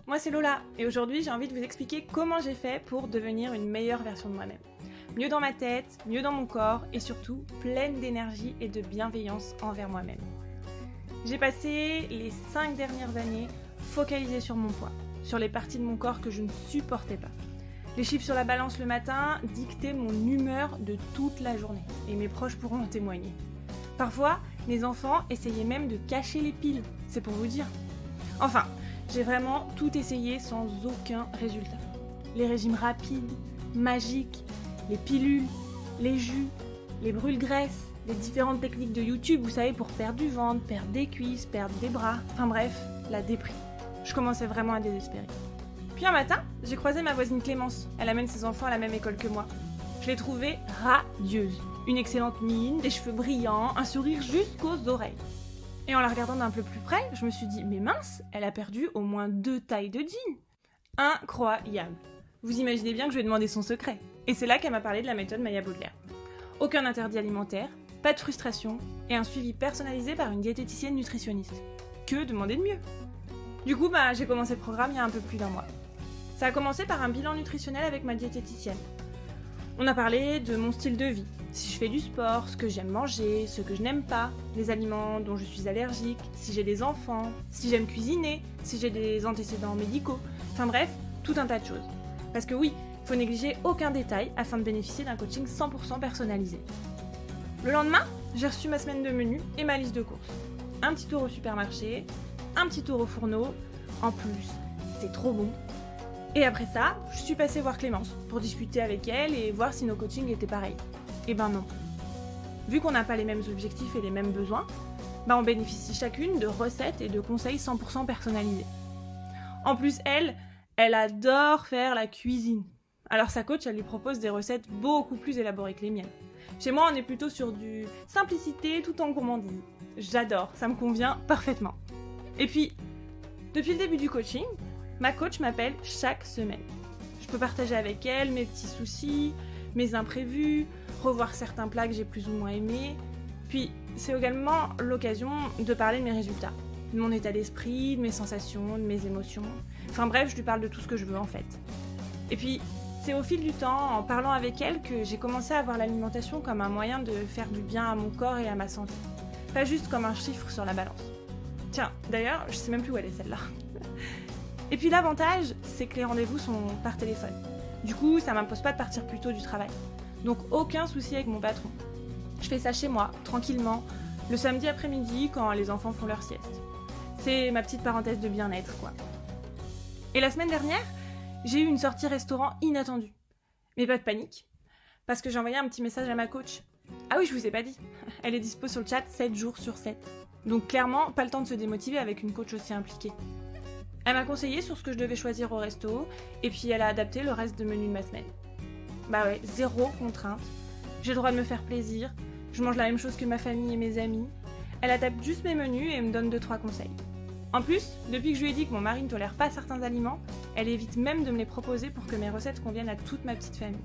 moi c'est Lola et aujourd'hui j'ai envie de vous expliquer comment j'ai fait pour devenir une meilleure version de moi-même. Mieux dans ma tête, mieux dans mon corps et surtout pleine d'énergie et de bienveillance envers moi-même. J'ai passé les 5 dernières années focalisée sur mon poids, sur les parties de mon corps que je ne supportais pas. Les chiffres sur la balance le matin dictaient mon humeur de toute la journée et mes proches pourront en témoigner. Parfois, mes enfants essayaient même de cacher les piles, c'est pour vous dire. Enfin, j'ai vraiment tout essayé sans aucun résultat. Les régimes rapides, magiques, les pilules, les jus, les brûle-graisses, les différentes techniques de YouTube, vous savez, pour perdre du ventre, perdre des cuisses, perdre des bras, enfin bref, la déprime. Je commençais vraiment à désespérer. Puis un matin, j'ai croisé ma voisine Clémence. Elle amène ses enfants à la même école que moi. Je l'ai trouvée radieuse. Une excellente mine, des cheveux brillants, un sourire jusqu'aux oreilles. Et en la regardant d'un peu plus près, je me suis dit, mais mince, elle a perdu au moins 2 tailles de jeans. Incroyable. Vous imaginez bien que je lui ai demandé son secret. Et c'est là qu'elle m'a parlé de la méthode Maya Baudelaire. Aucun interdit alimentaire, pas de frustration, et un suivi personnalisé par une diététicienne nutritionniste. Que demander de mieux? Du coup, j'ai commencé le programme il y a un peu plus d'1 mois. Ça a commencé par un bilan nutritionnel avec ma diététicienne. On a parlé de mon style de vie, si je fais du sport, ce que j'aime manger, ce que je n'aime pas, les aliments dont je suis allergique, si j'ai des enfants, si j'aime cuisiner, si j'ai des antécédents médicaux, enfin bref, tout un tas de choses. Parce que oui, il faut négliger aucun détail afin de bénéficier d'un coaching 100% personnalisé. Le lendemain, j'ai reçu ma semaine de menu et ma liste de courses. Un petit tour au supermarché, un petit tour au fourneau, en plus, c'est trop bon. Et après ça, je suis passée voir Clémence pour discuter avec elle et voir si nos coachings étaient pareils. Et ben non. Vu qu'on n'a pas les mêmes objectifs et les mêmes besoins, on bénéficie chacune de recettes et de conseils 100% personnalisés. En plus, elle adore faire la cuisine. Alors sa coach, elle lui propose des recettes beaucoup plus élaborées que les miennes. Chez moi, on est plutôt sur du simplicité tout en gourmandise. J'adore, ça me convient parfaitement. Et puis, depuis le début du coaching, ma coach m'appelle chaque semaine. Je peux partager avec elle mes petits soucis, mes imprévus, revoir certains plats que j'ai plus ou moins aimés. Puis, c'est également l'occasion de parler de mes résultats, de mon état d'esprit, de mes sensations, de mes émotions. Enfin bref, je lui parle de tout ce que je veux en fait. Et puis, c'est au fil du temps, en parlant avec elle, que j'ai commencé à voir l'alimentation comme un moyen de faire du bien à mon corps et à ma santé. Pas juste comme un chiffre sur la balance. Tiens, d'ailleurs, je sais même plus où elle est celle-là. Et puis l'avantage, c'est que les rendez-vous sont par téléphone. Du coup, ça m'impose pas de partir plus tôt du travail. Donc aucun souci avec mon patron. Je fais ça chez moi, tranquillement, le samedi après-midi quand les enfants font leur sieste. C'est ma petite parenthèse de bien-être, quoi. Et la semaine dernière, j'ai eu une sortie restaurant inattendue. Mais pas de panique, parce que j'ai envoyé un petit message à ma coach. Ah oui, je vous ai pas dit. Elle est dispo sur le chat 7 jours sur 7. Donc clairement, pas le temps de se démotiver avec une coach aussi impliquée. Elle m'a conseillé sur ce que je devais choisir au resto, et puis elle a adapté le reste de menu de ma semaine. Ouais, 0 contrainte. J'ai le droit de me faire plaisir, je mange la même chose que ma famille et mes amis. Elle adapte juste mes menus et me donne 2-3 conseils. En plus, depuis que je lui ai dit que mon mari ne tolère pas certains aliments, elle évite même de me les proposer pour que mes recettes conviennent à toute ma petite famille.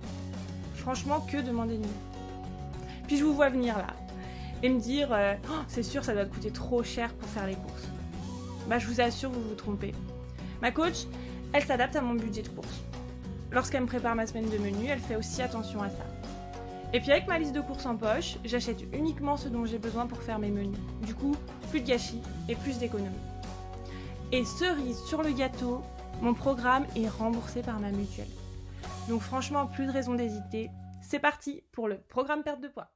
Franchement, que demander de mieux? Puis je vous vois venir là, et me dire oh, c'est sûr ça doit coûter trop cher pour faire les courses. Je vous assure, vous vous trompez. Ma coach, elle s'adapte à mon budget de courses. Lorsqu'elle me prépare ma semaine de menu, elle fait aussi attention à ça. Et puis avec ma liste de courses en poche, j'achète uniquement ce dont j'ai besoin pour faire mes menus. Du coup, plus de gâchis et plus d'économies. Et cerise sur le gâteau, mon programme est remboursé par ma mutuelle. Donc franchement, plus de raison d'hésiter. C'est parti pour le programme perte de poids.